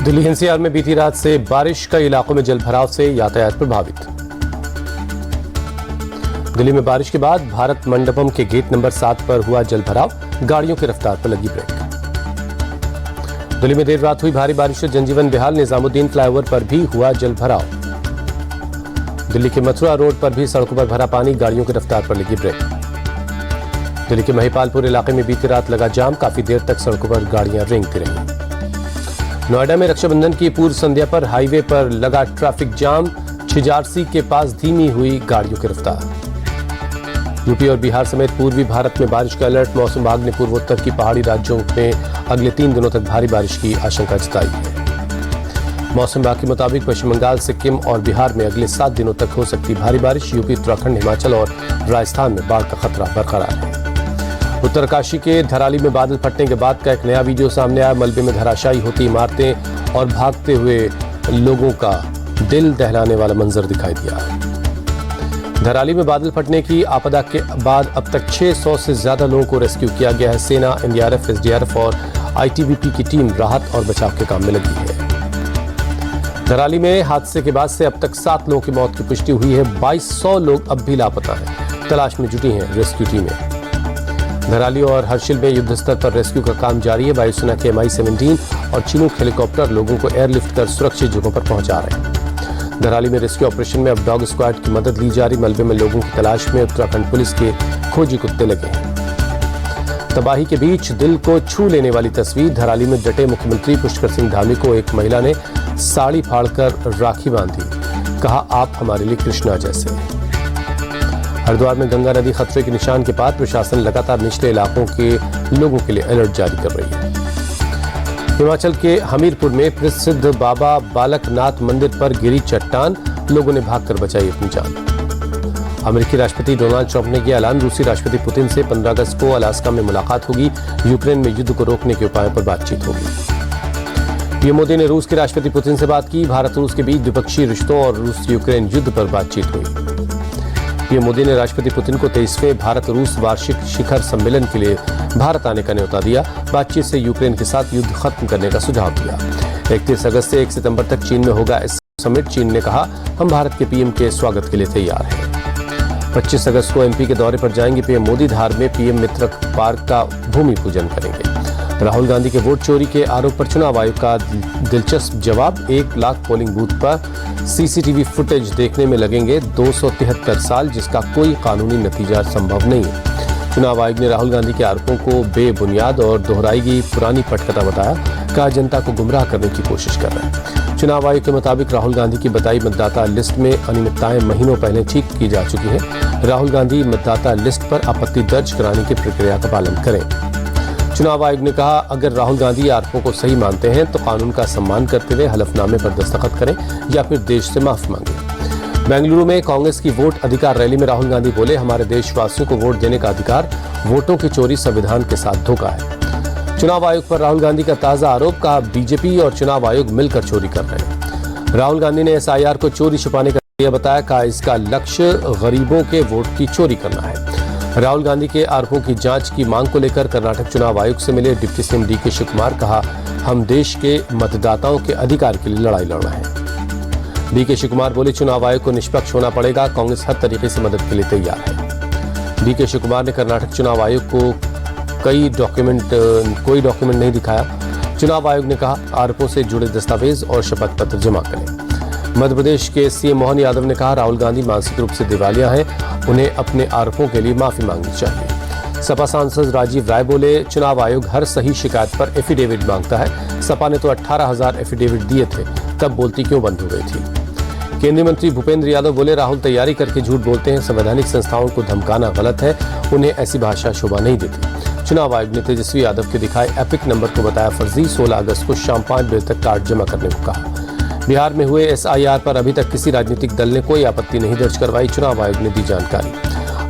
Delhi NCR में बीती रात से बारिश, कई इलाकों में जलभराव से यातायात प्रभावित। दिल्ली में बारिश के बाद भारत मंडपम के गेट नंबर 7 पर हुआ जलभराव, गाड़ियों की रफ्तार पर लगी ब्रेक। दिल्ली में देर रात हुई भारी बारिश से जनजीवन बेहाल, निजामुद्दीन फ्लाईओवर पर भी हुआ जलभराव। दिल्ली के मथुरा रोड पर भी सड़कों पर भरा पानी, गाड़ियों की रफ्तार पर लगी ब्रेक। दिल्ली के महिपालपुर इलाके में बीती रात लगा जाम, काफी देर तक सड़कों पर गाड़ियां रेंगती रहीं। नोएडा में रक्षाबंधन की पूर्व संध्या पर हाईवे पर लगा ट्रैफिक जाम, छिजारसी के पास धीमी हुई गाड़ियों की रफ्तार। यूपी और बिहार समेत पूर्वी भारत में बारिश का अलर्ट, मौसम विभाग ने पूर्वोत्तर की पहाड़ी राज्यों में अगले 3 दिनों तक भारी बारिश की आशंका जताई है। मौसम विभाग के मुताबिक पश्चिम बंगाल, सिक्किम और बिहार में अगले 7 दिनों तक हो सकती भारी बारिश। यूपी, उत्तराखंड, हिमाचल और राजस्थान में बाढ़ का खतरा बरकरार है। उत्तरकाशी के धराली में बादल फटने के बाद का एक नया वीडियो सामने आया। मलबे में धराशायी होती इमारतें और भागते हुए लोगों का दिल दहलाने वाला मंजर दिखाई दिया। धराली में बादल फटने की आपदा के बाद अब तक 600 से ज्यादा लोगों को रेस्क्यू किया गया है। सेना, एनडीआरएफ, एसडीआरएफ और आईटीबीपी की टीम राहत और बचाव के काम में लगी है। धराली में हादसे के बाद से अब तक 7 लोगों की मौत की पुष्टि हुई है। 2200 लोग अब भी लापता हैं, तलाश में जुटी हैं रेस्क्यू टीमें। धराली और हर्षिल में युद्ध स्तर पर रेस्क्यू का काम जारी है। वायुसेना के MI-17 और चिनूक हेलीकॉप्टर लोगों को एयरलिफ्ट कर सुरक्षित जगहों पर पहुंचा रहे हैं। धराली में रेस्क्यू ऑपरेशन में अब डॉग स्क्वाड की मदद ली जा रही। मलबे में लोगों की तलाश में उत्तराखंड पुलिस के खोजी कुत्ते लगे हैं। तबाही के बीच दिल को छू लेने वाली तस्वीर। धराली में डटे मुख्यमंत्री पुष्कर सिंह धामी को एक महिला ने साड़ी फाड़कर राखी बांधी, कहा आप हमारे लिए कृष्णा जैसे। हरिद्वार में गंगा नदी खतरे के निशान के बाद प्रशासन लगातार निचले इलाकों के लोगों के लिए अलर्ट जारी कर रही है। हिमाचल के हमीरपुर में प्रसिद्ध बाबा बालकनाथ मंदिर पर गिरी चट्टान, लोगों ने भागकर बचाई अपनी जान। अमेरिकी राष्ट्रपति डोनाल्ड ट्रंप ने किया ऐलान, रूसी राष्ट्रपति पुतिन से 15 अगस्त को अलास्का में मुलाकात होगी। यूक्रेन में युद्ध को रोकने के उपायों पर बातचीत होगी। पीएम मोदी ने रूस के राष्ट्रपति पुतिन से बात की। भारत रूस के बीच द्विपक्षीय रिश्तों और रूस यूक्रेन युद्ध पर बातचीत हुई। पीएम मोदी ने राष्ट्रपति पुतिन को 23वें भारत रूस वार्षिक शिखर सम्मेलन के लिए भारत आने का न्योता दिया। बातचीत से यूक्रेन के साथ युद्ध खत्म करने का सुझाव दिया। 31 अगस्त से 1 सितंबर तक चीन में होगा इस समिट। चीन ने कहा हम भारत के पीएम के स्वागत के लिए तैयार हैं। 25 अगस्त को एमपी के दौरे पर जाएंगे पीएम मोदी। धार में पीएम मित्र पार्क का भूमि पूजन करेंगे। राहुल गांधी के वोट चोरी के आरोप पर चुनाव आयोग का दिलचस्प जवाब। 1 लाख पोलिंग बूथ पर सीसीटीवी फुटेज देखने में लगेंगे 273 साल, जिसका कोई कानूनी नतीजा संभव नहीं है। चुनाव आयोग ने राहुल गांधी के आरोपों को बेबुनियाद और दोहराई गई पुरानी पटकथा बताया, कहा जनता को गुमराह करने की कोशिश कर रहे हैं। चुनाव आयोग के मुताबिक राहुल गांधी की बताई मतदाता लिस्ट में अनियमितताएं महीनों पहले ठीक की जा चुकी हैं। राहुल गांधी मतदाता लिस्ट पर आपत्ति दर्ज कराने की प्रक्रिया का पालन करें। चुनाव आयोग ने कहा अगर राहुल गांधी आरोपों को सही मानते हैं तो कानून का सम्मान करते हुए हलफनामे पर दस्तखत करें या फिर देश से माफी मांगे। बेंगलुरु में कांग्रेस की वोट अधिकार रैली में राहुल गांधी बोले हमारे देशवासियों को वोट देने का अधिकार, वोटों की चोरी संविधान के साथ धोखा है। चुनाव आयोग पर राहुल गांधी का ताजा आरोप, कहा बीजेपी और चुनाव आयोग मिलकर चोरी कर रहे हैं। राहुल गांधी ने SIR को चोरी छिपाने का जरिया बताया, कहा इसका लक्ष्य गरीबों के वोट की चोरी करना है। राहुल गांधी के आरोपों की जांच की मांग को लेकर कर्नाटक चुनाव आयोग से मिले डिप्टी सीएम DK शिवकुमार, कहा हम देश के मतदाताओं के अधिकार के लिए लड़ाई लड़ रहे हैं। DK शिवकुमार बोले चुनाव आयोग को निष्पक्ष होना पड़ेगा, कांग्रेस हर तरीके से मदद के लिए तैयार है। DK शिवकुमार ने कर्नाटक चुनाव आयोग को कोई डॉक्यूमेंट नहीं दिखाया। चुनाव आयोग ने कहा आरोपों से जुड़े दस्तावेज और शपथ पत्र जमा करें। मध्य प्रदेश के सीएम मोहन यादव ने कहा राहुल गांधी मानसिक रूप से दिवालिया हैं, उन्हें अपने आरोपों के लिए माफी मांगनी चाहिए। सपा सांसद राजीव राय बोले चुनाव आयोग हर सही शिकायत पर एफिडेविट मांगता है। सपा ने तो 18,000 एफिडेविट दिए थे, तब बोलती क्यों बंद हो गई थी। केंद्रीय मंत्री भूपेंद्र यादव बोले राहुल तैयारी करके झूठ बोलते हैं, संवैधानिक संस्थाओं को धमकाना गलत है, उन्हें ऐसी भाषा शोभा नहीं देती। चुनाव आयोग ने तेजस्वी यादव के दिखाए एपिक नंबर को बताया फर्जी। 16 अगस्त को शाम 5 बजे तक कार्ड जमा करने को कहा। बिहार में हुए SIR पर अभी तक किसी राजनीतिक दल ने कोई आपत्ति नहीं दर्ज करवाई। चुनाव आयोग ने दी जानकारी।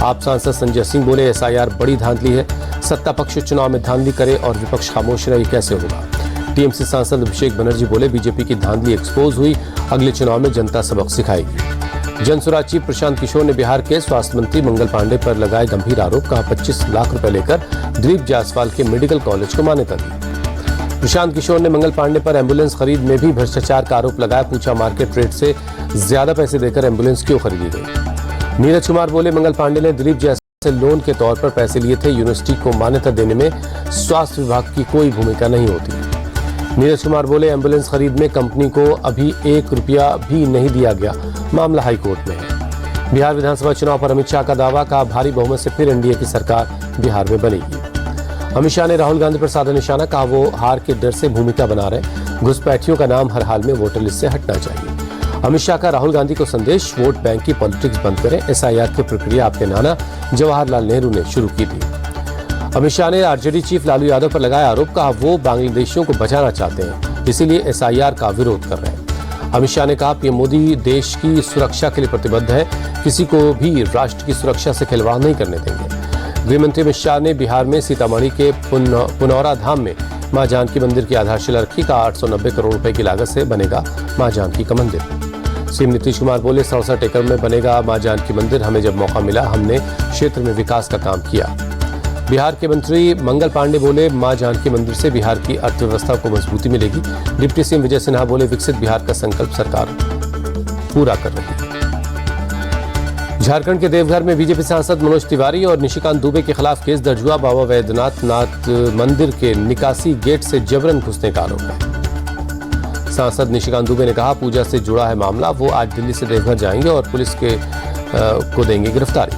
आप सांसद संजय सिंह बोले SIR बड़ी धांधली है, सत्ता पक्ष चुनाव में धांधली करे और विपक्ष खामोश रहे, कैसे होगा। TMC सांसद अभिषेक बनर्जी बोले बीजेपी की धांधली एक्सपोज हुई, अगले चुनाव में जनता सबक सिखाएगी। जनसुराज चीफ प्रशांत किशोर ने बिहार के स्वास्थ्य मंत्री मंगल पांडे पर लगाए गंभीर आरोप, कहा 25 लाख रुपए लेकर दिलीप जायसवाल के मेडिकल कॉलेज को मान्यता दी। प्रशांत किशोर ने मंगल पांडे पर एम्बुलेंस खरीद में भी भ्रष्टाचार का आरोप लगाया। पूछा, मार्केट रेट से ज्यादा पैसे देकर एम्बुलेंस क्यों खरीदी गई। नीरज कुमार बोले, मंगल पांडे ने दिलीप जैसे लोन के तौर पर पैसे लिए थे। यूनिवर्सिटी को मान्यता देने में स्वास्थ्य विभाग की कोई भूमिका नहीं होती। नीरज कुमार बोले, एम्बुलेंस खरीद में कंपनी को अभी 1 रुपया भी नहीं दिया गया। मामला हाईकोर्ट में है। बिहार विधानसभा चुनाव पर अमित शाह का दावा, का भारी बहुमत से फिर एनडीए की सरकार बिहार में बनेगी। अमित शाह ने राहुल गांधी पर साधा निशाना, कहा वो हार के डर से भूमिका बना रहे। घुसपैठियों का नाम हर हाल में वोटर लिस्ट से हटना चाहिए। अमित शाह का राहुल गांधी को संदेश, वोट बैंक की पॉलिटिक्स बंद करें। एसआईआर की प्रक्रिया आपके नाना जवाहरलाल नेहरू ने शुरू की थी। अमित शाह ने आरजेडी चीफ लालू यादव पर लगाया आरोप, कहा वो बांग्लादेशियों को बचाना चाहते हैं, इसीलिए एसआईआर का विरोध कर रहे हैं। अमित शाह ने कहा, पीएम मोदी देश की सुरक्षा के लिए प्रतिबद्ध है, किसी को भी राष्ट्र की सुरक्षा से खिलवाड़ नहीं करने देंगे। गृहमंत्री अमित शाह ने बिहार में सीतामढ़ी के पुनौरा धाम में मां जानकी मंदिर की आधारशिला रखी। का 890 करोड़ रुपए की लागत से बनेगा मां जानकी का मंदिर। सीएम नीतीश कुमार बोले, 67 एकड़ में बनेगा मां जानकी मंदिर। हमें जब मौका मिला हमने क्षेत्र में विकास का काम किया। बिहार के मंत्री मंगल पांडे बोले, मां जानकी मंदिर से बिहार की अर्थव्यवस्था को मजबूती मिलेगी। डिप्टी सीएम विजय सिन्हा बोले, विकसित बिहार का संकल्प सरकार पूरा कर रही है। झारखंड के देवघर में बीजेपी सांसद मनोज तिवारी और निशिकांत दुबे के खिलाफ केस दर्ज हुआ। बाबा वैद्यनाथ मंदिर के निकासी गेट से जबरन घुसने का आरोप है। सांसद निशिकांत दुबे ने कहा, पूजा से जुड़ा है मामला। वो आज दिल्ली से देवघर जाएंगे और पुलिस को देंगे गिरफ्तारी।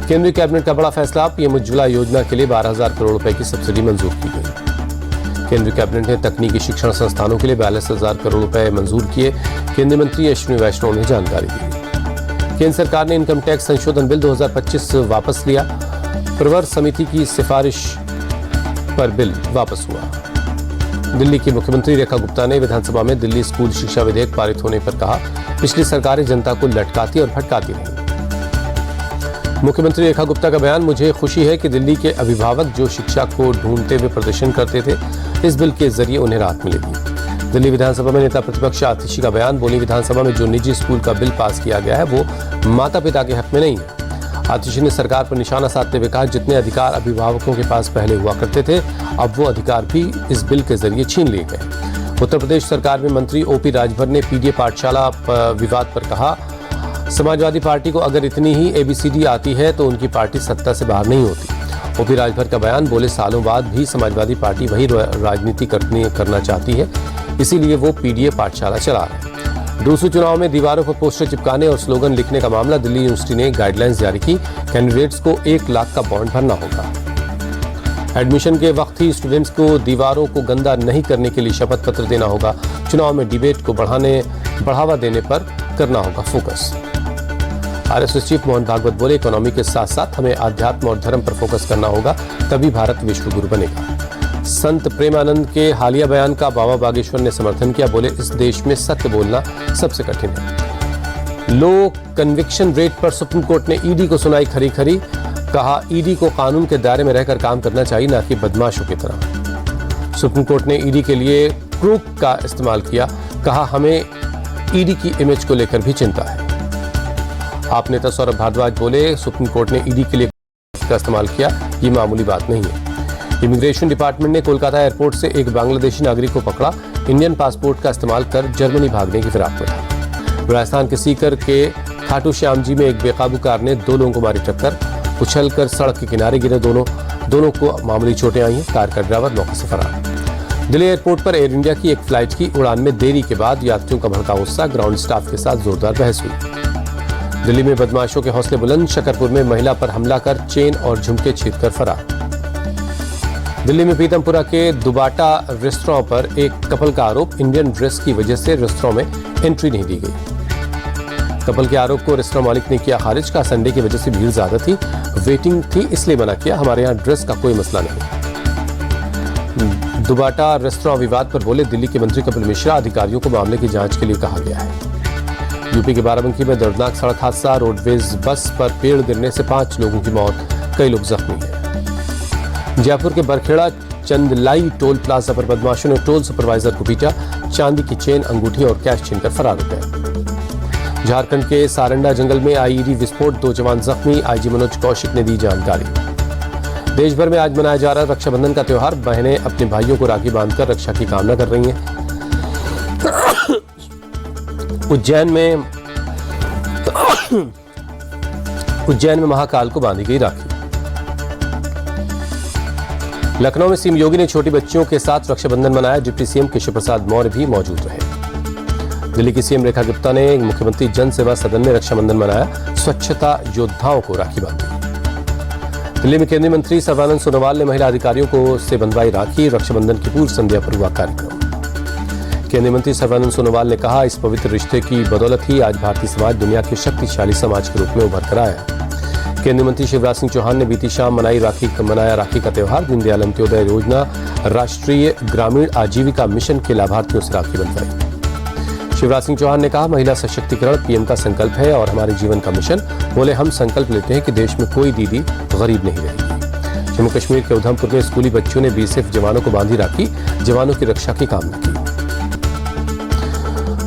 केंद्रीय कैबिनेट का बड़ा फैसला, पीएम उज्ज्वला योजना के लिए 12,000 करोड़ रुपए की सब्सिडी मंजूर की गई। केंद्रीय कैबिनेट ने तकनीकी शिक्षण संस्थानों के लिए 42,000 करोड़ रुपए मंजूर किए। केंद्रीय मंत्री अश्विनी वैष्णव ने जानकारी दी। केंद्र सरकार ने इनकम टैक्स संशोधन बिल 2025 वापस लिया। प्रवर समिति की सिफारिश पर बिल वापस हुआ। दिल्ली की मुख्यमंत्री रेखा गुप्ता ने विधानसभा में दिल्ली स्कूल शिक्षा विधेयक पारित होने पर कहा, पिछली सरकारें जनता को लटकाती और भटकाती रहीं। मुख्यमंत्री रेखा गुप्ता का बयान, मुझे खुशी है कि दिल्ली के अभिभावक जो शिक्षा को ढूंढते हुए प्रदर्शन करते थे, इस बिल के जरिए उन्हें राहत मिलेगी। दिल्ली विधानसभा में नेता प्रतिपक्ष आतिशी का बयान, बोली विधानसभा में जो निजी स्कूल का बिल पास किया गया है वो माता पिता के हक में नहीं है। आतिशी ने सरकार पर निशाना साधते हुए कहा, जितने अधिकार अभिभावकों के पास पहले हुआ करते थे, अब वो अधिकार भी इस बिल के जरिए छीन लिए गए। उत्तर प्रदेश सरकार में मंत्री ओपी राजभर ने पीडीए पाठशाला विवाद पर कहा, समाजवादी पार्टी को अगर इतनी ही एबीसीडी आती है तो उनकी पार्टी सत्ता से बाहर नहीं होती। ओपी राजभर का बयान, बोले सालों बाद भी समाजवादी पार्टी वही राजनीति करना चाहती है, इसीलिए वो पीडीए पाठशाला चला रहे हैं। दूसरे चुनाव में दीवारों पर पोस्टर चिपकाने और स्लोगन लिखने का मामला, दिल्ली यूनिवर्सिटी ने गाइडलाइंस जारी की। कैंडिडेट्स को 1 लाख का बॉन्ड भरना होगा। एडमिशन के वक्त ही स्टूडेंट्स को दीवारों को गंदा नहीं करने के लिए शपथ पत्र देना होगा। चुनाव में डिबेट को बढ़ावा देने पर करना होगा फोकस। आरएसएस चीफ मोहन भागवत बोले, इकोनॉमी के साथ साथ हमें आध्यात्म और धर्म पर फोकस करना होगा, तभी भारत विश्व गुरु बनेगा। संत प्रेमानंद के हालिया बयान का बाबा बागेश्वर ने समर्थन किया। बोले, इस देश में सत्य बोलना सबसे कठिन है। लो कन्विक्शन रेट पर सुप्रीम कोर्ट ने ईडी को सुनाई खरी। कहा, ईडी को कानून के दायरे में रहकर काम करना चाहिए, न कि बदमाशों की तरह। सुप्रीम कोर्ट ने ईडी के लिए क्रूक का इस्तेमाल किया। कहा, हमें ईडी की इमेज को लेकर भी चिंता है। आप नेता सौरभ भारद्वाज बोले, सुप्रीम कोर्ट ने ईडी के लिए का इस्तेमाल किया, ये मामूली बात नहीं है। इमिग्रेशन डिपार्टमेंट ने कोलकाता एयरपोर्ट से एक बांग्लादेशी नागरिक को पकड़ा। इंडियन पासपोर्ट का इस्तेमाल कर जर्मनी भागने की फिराक में था। राजस्थान के सीकर के खाटू श्याम जी में एक बेकाबू कार ने 2 लोगों को मारी टक्कर। उछलकर सड़क के किनारे गिरे दोनों को मामूली चोटें आई हैं। कार का ड्राइवर मौके से फरार। दिल्ली एयरपोर्ट पर एयर इंडिया की एक फ्लाइट की उड़ान में देरी के बाद यात्रियों का भड़का गुस्सा, ग्राउंड स्टाफ के साथ जोरदार बहस हुई। दिल्ली में बदमाशों के हौसले बुलंद, शकरपुर में महिला पर हमला कर चेन और झुमके छीनकर फरार। दिल्ली में पीतमपुरा के दुबाटा रेस्तरां पर एक कपल का आरोप, इंडियन ड्रेस की वजह से रेस्तरां में एंट्री नहीं दी गई। कपल के आरोप को रेस्तरां मालिक ने किया खारिज। का संडे की वजह से भीड़ ज्यादा थी, वेटिंग थी, इसलिए मना किया। हमारे यहाँ ड्रेस का कोई मसला नहीं। दुबाटा रेस्तरां विवाद पर बोले दिल्ली के मंत्री कपिल मिश्रा, अधिकारियों को मामले की जांच के लिए कहा गया है। यूपी के बाराबंकी में दर्दनाक सड़क हादसा, रोडवेज बस पर पेड़ गिरने से 5 लोगों की मौत, कई लोग जख्मी हैं। जयपुर के बरखेड़ा चंदलाई टोल प्लाजा पर बदमाशों ने टोल सुपरवाइजर को पीटा, चांदी की चेन, अंगूठी और कैश छीनकर फरार हो गए। झारखंड के सारंडा जंगल में आईईडी विस्फोट, 2 जवान जख्मी, आईजी मनोज कौशिक ने दी जानकारी। देश भर में आज मनाया जा रहा है रक्षाबंधन का त्योहार। बहनें अपने भाइयों को राखी बांधकर रक्षा की कामना कर रही हैं। उज्जैन में महाकाल को बांधी गई राखी। लखनऊ में सीएम योगी ने छोटी बच्चियों के साथ रक्षाबंधन मनाया। डिप्टी सीएम केशव प्रसाद मौर्य भी मौजूद रहे। दिल्ली की सीएम रेखा गुप्ता ने मुख्यमंत्री जन सेवा सदन में रक्षाबंधन मनाया। स्वच्छता योद्धाओं को राखी बांधी। दिल्ली में केंद्रीय मंत्री सर्बानंद सोनोवाल ने महिला अधिकारियों को से बंधवाई राखी। रक्षाबंधन की पूर्व संध्या पर हुआ कार्यक्रम। केंद्रीय मंत्री सर्बानंद सोनोवाल ने कहा, इस पवित्र रिश्ते की बदौलत ही आज भारतीय समाज दुनिया के शक्तिशाली समाज के रूप में उभर कर आया। केंद्रीय मंत्री शिवराज सिंह चौहान ने बीती शाम मनाया राखी का त्योहार। दीनदयाल अंत्योदय योजना, राष्ट्रीय ग्रामीण आजीविका मिशन के लाभार्थियों से राखी बंधवाई। शिवराज सिंह चौहान ने कहा, महिला सशक्तिकरण पीएम का संकल्प है और हमारे जीवन का मिशन। बोले, हम संकल्प लेते हैं कि देश में कोई दीदी गरीब नहीं रहेगी। जम्मू कश्मीर के उधमपुर में स्कूली बच्चों ने बीएसएफ जवानों को बांधी राखी। जवानों की रक्षा की कामना की।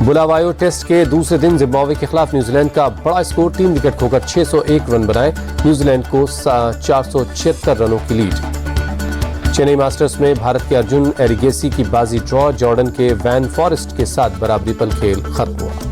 बुलावायो टेस्ट के दूसरे दिन जिम्बाब्वे के खिलाफ न्यूजीलैंड का बड़ा स्कोर। 3 विकेट खोकर 601 रन बनाए। न्यूजीलैंड को 476 रनों की लीड। चेन्नई मास्टर्स में भारत के अर्जुन एरिगेसी की बाजी ड्रॉ। जॉर्डन के वैन फॉरेस्ट के साथ बराबरी पर खेल खत्म हुआ।